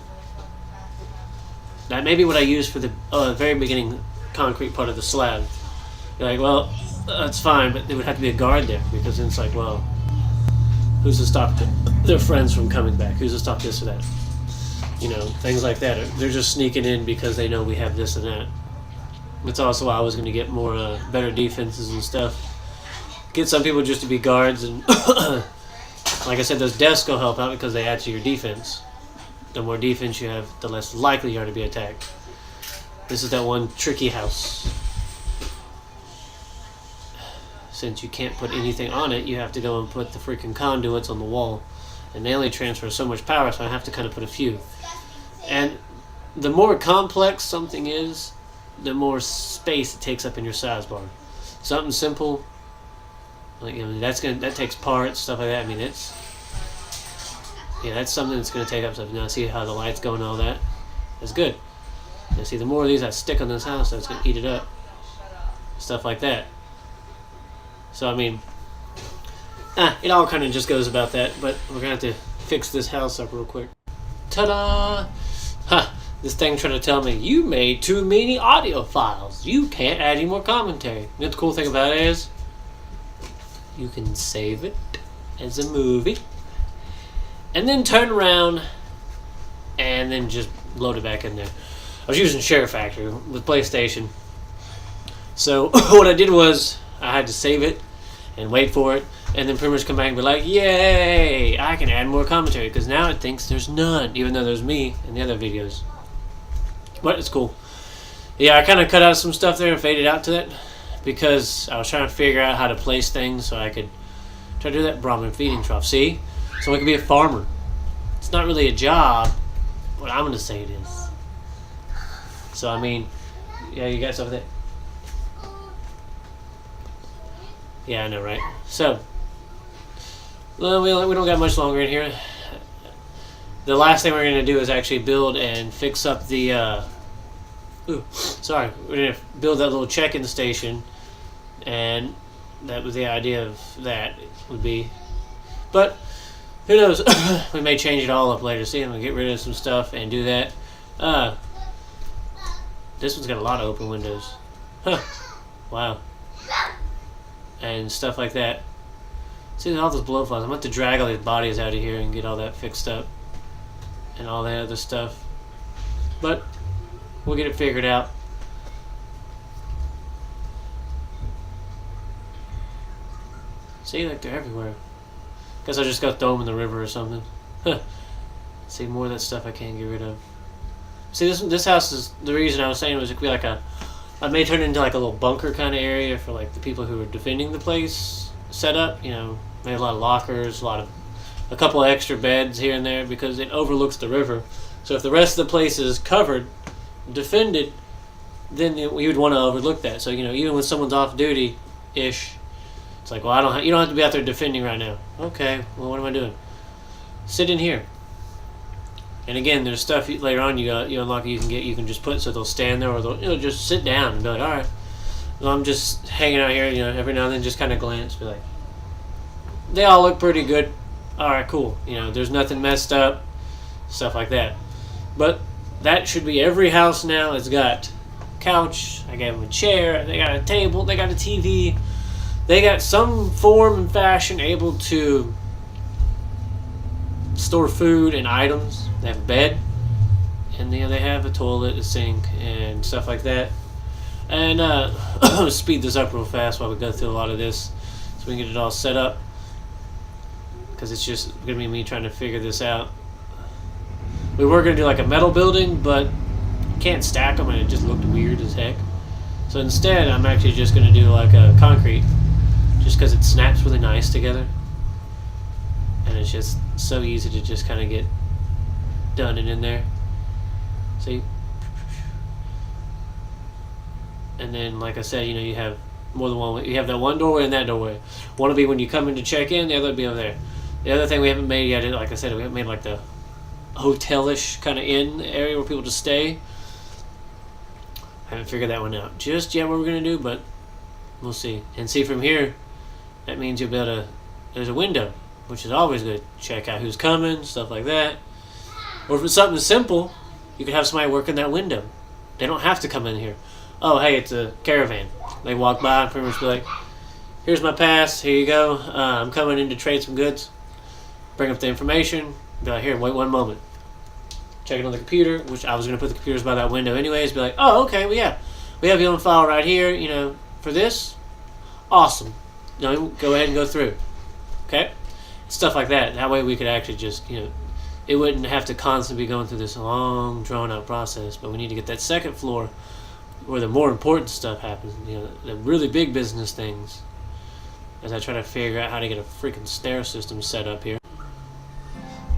that may be what I use for the very beginning concrete part of the slab. You're like, well, that's fine, but there would have to be a guard there, because then it's like, well, who's to stop their friends from coming back? Who's to stop this or that? You know, things like that. They're just sneaking in because they know we have this and that. That's also why I was going to get more better defenses and stuff. Get some people just to be guards, and like I said, those desks will help out because they add to your defense. The more defense you have, the less likely you are to be attacked. This is that one tricky house. Since you can't put anything on it, you have to go and put the freaking conduits on the wall. And they only transfer so much power, so I have to kind of put a few. And the more complex something is, the more space it takes up in your size bar. Something simple, like, you know, that takes parts, stuff like that. I mean, that's something that's going to take up stuff. Now see how the lights go and all that? That's good. Now see, the more of these I stick on this house, that's going to eat it up. Stuff like that. So, I mean, it all kind of just goes about that, but we're going to have to fix this house up real quick. Ta-da! Ha! This thing trying to tell me, you made too many audio files. You can't add any more commentary. You know what the cool thing about it is? You can save it as a movie, and then turn around, and then just load it back in there. I was using SHAREfactory with PlayStation. So, what I did was, I had to save it and wait for it, and then pretty much come back and be like, yay, I can add more commentary, because now it thinks there's none, even though there's me in the other videos. But it's cool. Yeah, I kind of cut out some stuff there and faded out to that, because I was trying to figure out how to place things so I could try to do that Brahmin feeding trough. See? So I could be a farmer. It's not really a job, but I'm going to say it is. So, I mean, yeah, you got something there? Yeah, I know, right? So, well, we don't got much longer in here. The last thing we're going to do is actually build and fix up the, we're going to build that little check-in station, and that was the idea of that would be. But, who knows? We may change it all up later. See, I'm going to get rid of some stuff and do that. This one's got a lot of open windows. Huh. Wow. And stuff like that. See, all those blowflies. I'm going to have to drag all these bodies out of here and get all that fixed up. And all that other stuff. But we'll get it figured out. See, like they're everywhere. Guess I just got to throw them in the river or something. Huh. See, more of that stuff I can't get rid of. See, this house is, the reason I was saying was it could be like I may turn it into like a little bunker kind of area for like the people who are defending the place set up. You know, maybe a lot of lockers, a couple of extra beds here and there, because it overlooks the river. So if the rest of the place is covered, defended, then you would want to overlook that. So, you know, even when someone's off duty-ish, it's like, well, you don't have to be out there defending right now. Okay, well, what am I doing? Sit in here. And again, there's stuff later on you unlock you can just put so they'll stand there, or they'll just sit down and be like, all right, well, I'm just hanging out here, every now and then just kind of glance, be like, they all look pretty good. All right, cool. There's nothing messed up, stuff like that. But that should be every house now. It's got couch, I gave them a chair, they got a table, they got a TV, they got some form and fashion able to store food and items. They have a bed, and they have a toilet, a sink, and stuff like that. And speed this up real fast while we go through a lot of this, so we can get it all set up, because it's just going to be me trying to figure this out. We were going to do like a metal building, but can't stack them, and it just looked weird as heck. So instead, I'm actually just going to do like a concrete, just because it snaps really nice together. And it's just so easy to just kind of get done and in there. See? And then, like I said, you have more than one way. You have that one doorway and that doorway. One will be when you come in to check in, the other will be over there. The other thing we haven't made yet, like I said, we haven't made like the hotel-ish kind of inn area where people just stay. Haven't figured that one out just yet what we're going to do, but we'll see. And see, from here, that means you'll be able to, there's a window, which is always good. Check out who's coming, stuff like that. Or if it's something simple, you could have somebody work in that window. They don't have to come in here. Oh, hey, it's a caravan. They walk by and pretty much be like, here's my pass, here you go. I'm coming in to trade some goods. Bring up the information. Be like, here, wait one moment. check it on the computer, which I was going to put the computers by that window anyways, be like, oh, okay, well, yeah, we have you on file right here, you know, for this. Awesome. You know, go ahead and go through. Okay? Stuff like that. That way we could actually just, you know, it wouldn't have to constantly be going through this long, drawn-out process, but we need to get that second floor where the more important stuff happens, you know, the really big business things, as I try to figure out how to get a freaking stair system set up here.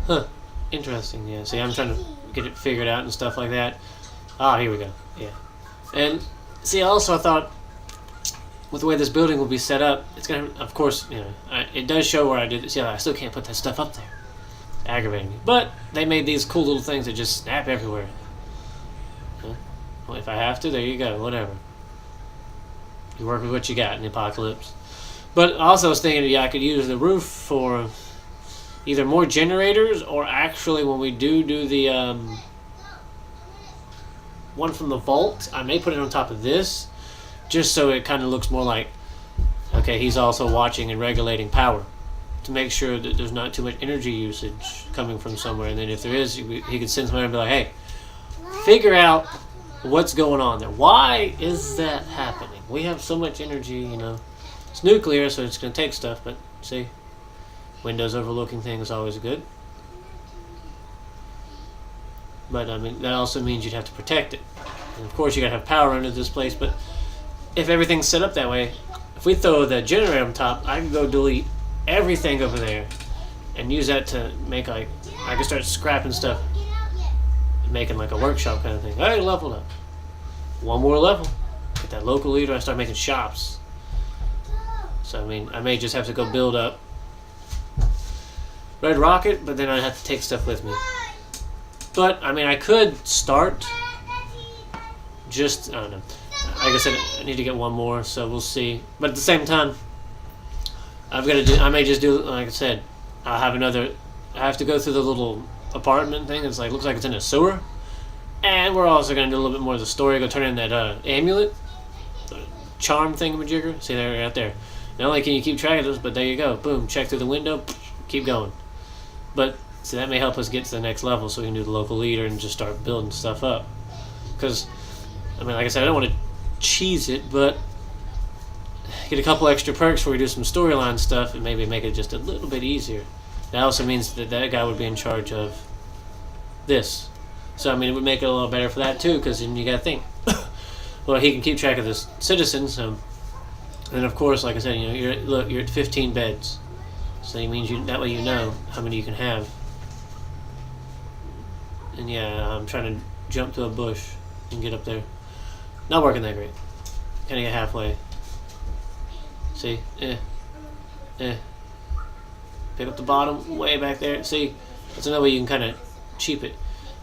Huh. Interesting, yeah. See, I'm trying to get it figured out and stuff like that. Ah, here we go. Yeah. And, see, also I thought, with the way this building will be set up, it's going to, of course, you know, it does show where I did this. Yeah, I still can't put that stuff up there. It's aggravating me. But they made these cool little things that just snap everywhere. Huh? Well, if I have to, there you go. Whatever. You work with what you got in the apocalypse. But also I was thinking, yeah, I could use the roof for either more generators, or actually when we do the one from the vault, I may put it on top of this, just so it kind of looks more like, okay, he's also watching and regulating power to make sure that there's not too much energy usage coming from somewhere. And then if there is, he could send somebody and be like, hey, figure out what's going on there. Why is that happening? We have so much energy, you know. It's nuclear, so it's going to take stuff, but see, windows overlooking things is always good. But, I mean, that also means you'd have to protect it. And, of course, you got to have power under this place, but if everything's set up that way, if we throw the generator on top, I can go delete everything over there and use that to make, like, I can start scrapping stuff, making like a workshop kind of thing. Hey, leveled up. One more level. Get that local leader, I start making shops. So, I mean, I may just have to go build up Red Rocket, but then I'd have to take stuff with me. But, I mean, I could start just, I don't know. Like I said, I need to get one more, so we'll see. But at the same time, I may just do, like I said, I'll have another, I have to go through the little apartment thing. It's like, looks like it's in a sewer. And we're also going to do a little bit more of the story. Go turn in that amulet, charm thingamajigger. See, there, right there. Not only can you keep track of this, but there you go. Boom, check through the window, keep going. But, see, that may help us get to the next level so we can do the local leader and just start building stuff up. Because, I mean, like I said, I don't want to cheese it, but get a couple extra perks where we do some storyline stuff and maybe make it just a little bit easier. That also means that that guy would be in charge of this. So, I mean, it would make it a little better for that, too, because then you got to think. Well, he can keep track of the citizens. And, of course, like I said, you know, you're at 15 beds. So it means that way you know how many you can have. And, yeah, I'm trying to jump to a bush and get up there. Not working that great. Kind of get halfway. See? Pick up the bottom, way back there. See? That's another way you can kind of cheap it.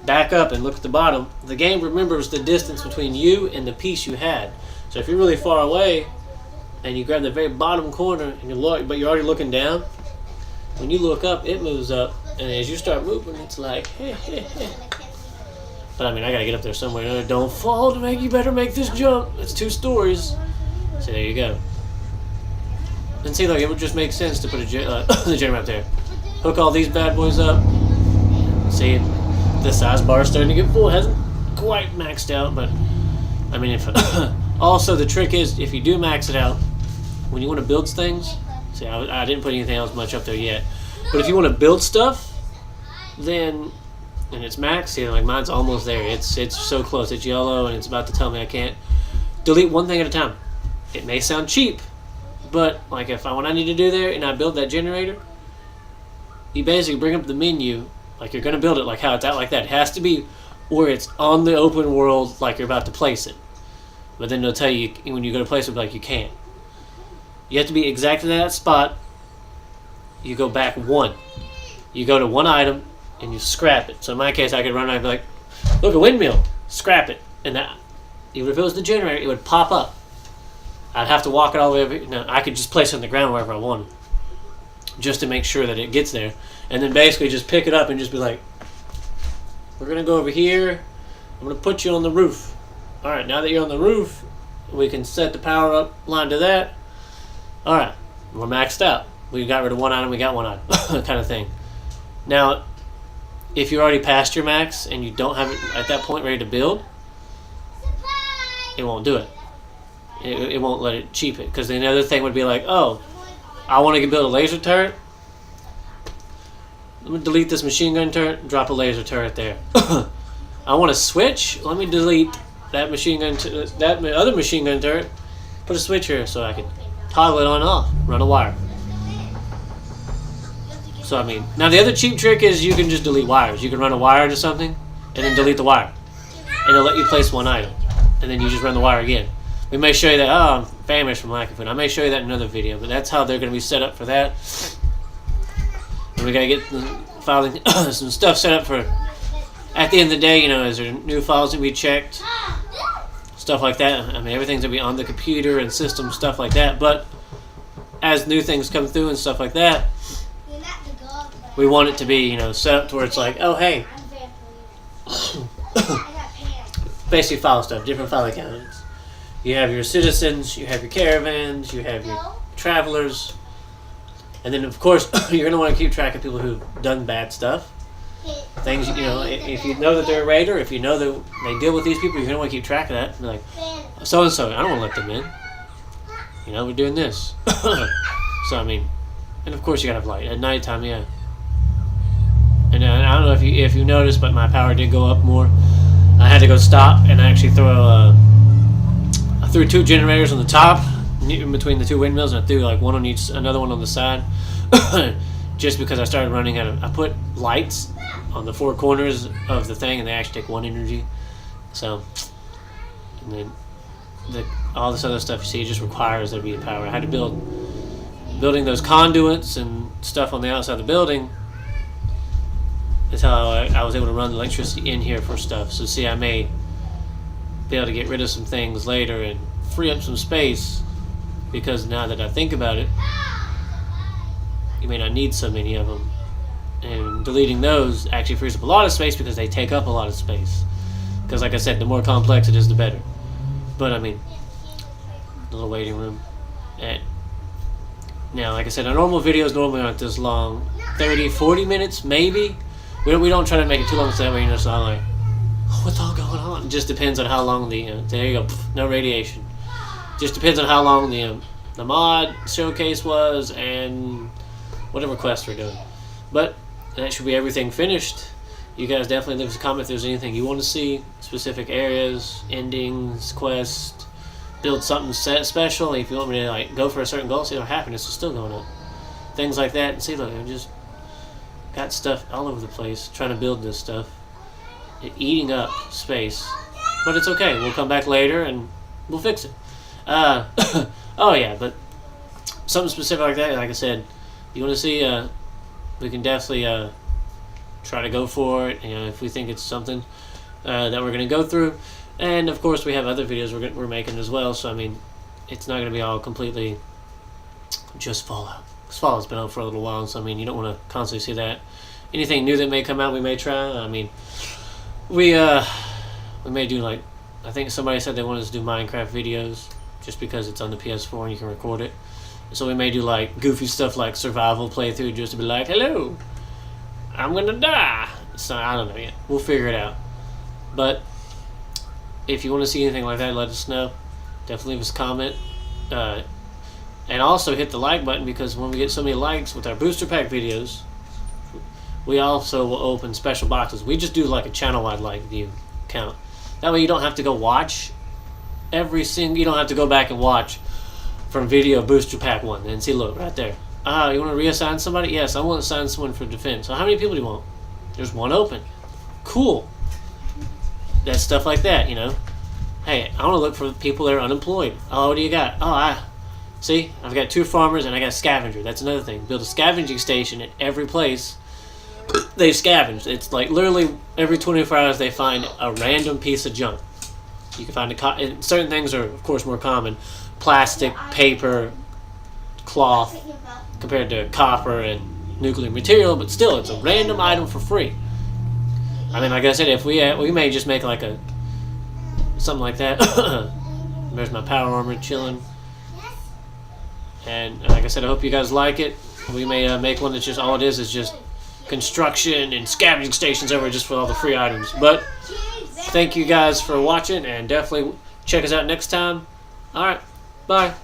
Back up and look at the bottom. The game remembers the distance between you and the piece you had. So if you're really far away and you grab the very bottom corner and you look, but you're already looking down, when you look up, it moves up. And as you start moving, it's like, hey. But I mean, I gotta get up there somewhere. Don't fall to make you better make this jump. It's 2 stories. So there you go. And see, look, it would just make sense to put the generator up there. Hook all these bad boys up. See, the size bar is starting to get full. It hasn't quite maxed out, but I mean, if also the trick is if you do max it out, when you want to build things. See, I didn't put anything else much up there yet, but if you want to build stuff, then. And it's max, see, like mine's almost there. It's so close. It's yellow, and it's about to tell me I can't delete one thing at a time. It may sound cheap, but like if what I need to do there, and I build that generator, you basically bring up the menu like you're gonna build it, like how it's out like that. It has to be where it's on the open world, like you're about to place it. But then they'll tell you when you go to place it, like you can't. You have to be exactly that spot. You go back 1. You go to 1 item. And you scrap it. So in my case, I could run around and be like, look, a windmill, scrap it. And that, even if it was the generator, it would pop up. I'd have to walk it all the way over. No, I could just place it on the ground wherever I wanted, just to make sure that it gets there. And then basically just pick it up and just be like, we're going to go over here. I'm going to put you on the roof. All right, now that you're on the roof, we can set the power up line to that. All right, we're maxed out. We got rid of 1 item, we got 1 item kind of thing. Now, if you're already past your max and you don't have it at that point ready to build, it won't do it. It won't let it cheap it. Because the other thing would be like, oh, I want to build a laser turret. Let me delete this machine gun turret, drop a laser turret there. I want to switch. Let me delete that machine gun, that other machine gun turret. Put a switch here so I can toggle it on and off. Run a wire. So I mean, now the other cheap trick is you can just delete wires. You can run a wire to something, and then delete the wire, and it'll let you place one item, and then you just run the wire again. We may show you that. Oh, I'm famished from lack of food. I may show you that in another video, but that's how they're going to be set up for that. And we got to get the filing some stuff set up for. At the end of the day, you know, is there new files to be checked, stuff like that. I mean, everything's going to be on the computer and system, stuff like that. But as new things come through and stuff like that, we want it to be, you know, set up to where it's like, oh, hey, basically file stuff, different file accounts. You have your citizens, you have your caravans, you have your travelers, and then of course you're going to want to keep track of people who've done bad stuff. Things, you know, if you know that they're a raider, if you know that they deal with these people, you're going to want to keep track of that. Be like, so and so, I don't want to let them in. You know, we're doing this. So I mean, and of course you got to have light at nighttime, yeah. And I don't know if you noticed, but my power did go up more. I had to go stop and actually I threw 2 generators on the top in between the 2 windmills, and I threw like one on each, another one on the side, just because I started running out of. I put lights on the 4 corners of the thing, and they actually take 1 energy. So, and then all this other stuff you see just requires there to be power. I had to building those conduits and stuff on the outside of the building. That's how I was able to run the electricity in here for stuff. So see, I may be able to get rid of some things later and free up some space, because now that I think about it, you may not need so many of them. And deleting those actually frees up a lot of space because they take up a lot of space. Because like I said, the more complex it is, the better. But I mean, a little waiting room. And now, like I said, our normal videos normally aren't this long. 30, 40 minutes, maybe. We don't try to make it too long so that way you're just not like, oh, what's all going on? It just depends on how long there you go, no radiation. Just depends on how long the mod showcase was and whatever quest we're doing. But that should be everything finished. You guys definitely leave us a comment if there's anything you want to see, specific areas, endings, quests, build something special. If you want me to like go for a certain goal, see our happiness is still going up. Things like that. And see, look, I just got stuff all over the place trying to build this stuff. Eating up space. But it's okay. We'll come back later and we'll fix it. Oh yeah, but something specific like that, like I said, you want to see, we can definitely try to go for it, you know, if we think it's something that we're going to go through. And of course we have other videos we're making as well, so I mean, it's not going to be all completely just Fallout. Because Fallout's been out for a little while, so I mean, you don't want to constantly see that. Anything new that may come out, we may try. I mean, we may do, like, I think somebody said they wanted us to do Minecraft videos just because it's on the PS4 and you can record it. So we may do like goofy stuff like survival playthrough just to be like, hello, I'm gonna die. So I don't know yet. We'll figure it out. But if you want to see anything like that, let us know. Definitely leave us a comment. And also hit the like button, because when we get so many likes with our booster pack videos, we also will open special boxes. We just do like a channel-wide like view count. That way you don't have to go watch you don't have to go back and watch from video booster pack 1 and see, look right there. You want to reassign somebody? Yes, I want to assign someone for defense. So how many people do you want? There's 1 open. Cool. That's stuff like that, you know. Hey, I want to look for people that are unemployed. Oh, what do you got? See, I've got 2 farmers and I got a scavenger. That's another thing. Build a scavenging station at every place they scavenge. It's like literally every 24 hours they find a random piece of junk. You can find certain things are, of course, more common. Plastic, paper, cloth, compared to copper and nuclear material, but still, it's a random item for free. I mean, like I said, if we may just make like something like that. There's my power armor chilling. And like I said, I hope you guys like it. We may make one that's just all it is just construction and scavenging stations over just for all the free items. But thank you guys for watching, and definitely check us out next time. Alright, bye.